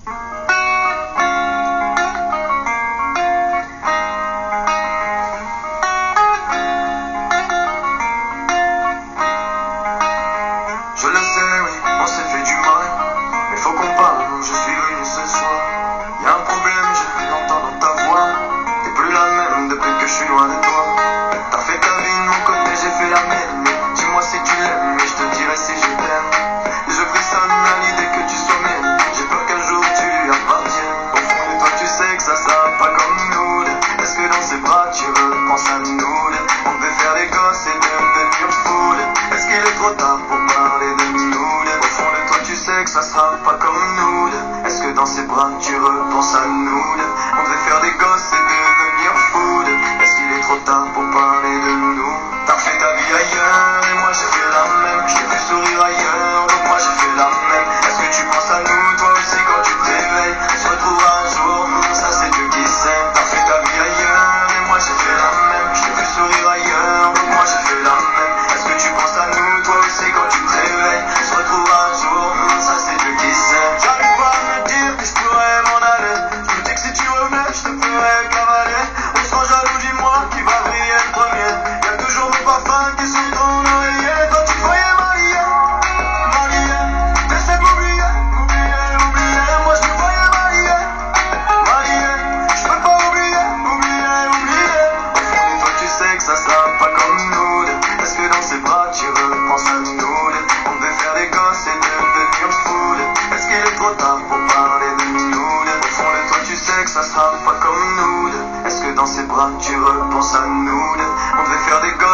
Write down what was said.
Je le sais, oui, on s'est fait du mal, mais faut qu'on parle, je suis venu ce soir. Y'a un problème, je l'entends dans ta voix. T'es plus la même depuis que je suis loin de toi. T'as fait ta vie de mon côté, j'ai fait la mienne. Dis-moi si tu l'aimes, et je te dirai si je t'aime. Et je frissonne à l'idée que tu sois mienne. J'ai peur qu'un jour tu lui appartiennes. Au fond de toi, tu sais que ça sera pas comme nous. Est-ce que dans ses bras tu repenses à nous? On devait faire des gosses et devenir fou. Est-ce qu'il est trop tard pour parler de nous? Au fond de toi, tu sais que ça sera pas comme nous. Est-ce que dans ses bras tu repenses à nous? On devait faire des gosses et devenir fou. Est-ce qu'il est trop tard pour parler de nous? T'as fait ta vie ailleurs et moi j'ai fait la même. Je t'ai vu sourire ailleurs, donc moi j'ai fait la même. Est-ce que tu penses à nous, toi aussi, quand tu te réveilles? On se retrouvera un jour, ça c'est Dieu qui sait. T'as fait ta vie ailleurs et moi j'ai fait la même. Je t'ai vu sourire ailleurs, donc moi j'ai fait la même. Est-ce que tu penses à nous, toi aussi, quand tu te réveilles? On se retrouvera un jour, ça c'est Dieu qui sait. J'arrive pas à me dire que je pourrais m'en aller. Je me dis que si tu revenais, je te ferais cavaler. On sera jaloux, dis-moi qui va briller le premier. Y'a toujours mon parfum qui est sur ton oreiller. Toi tu croyais m'allier, m'allier. T'essaies de m'oublier, oublier, oublier. Moi je me croyais m'allier, m'allier. Je peux pas oublier, oublier, oublier. Au fond de toi tu sais que ça sera pas comme nous. Est-ce que dans ses bras tu repenses à nous? On devait faire des gosses et devenir fou. Est-ce qu'il est trop tard pour parler de nous? Au fond de toi tu sais que ça sera pas comme nous. Est-ce que dans ses bras tu repenses à nous? On devait faire des gosses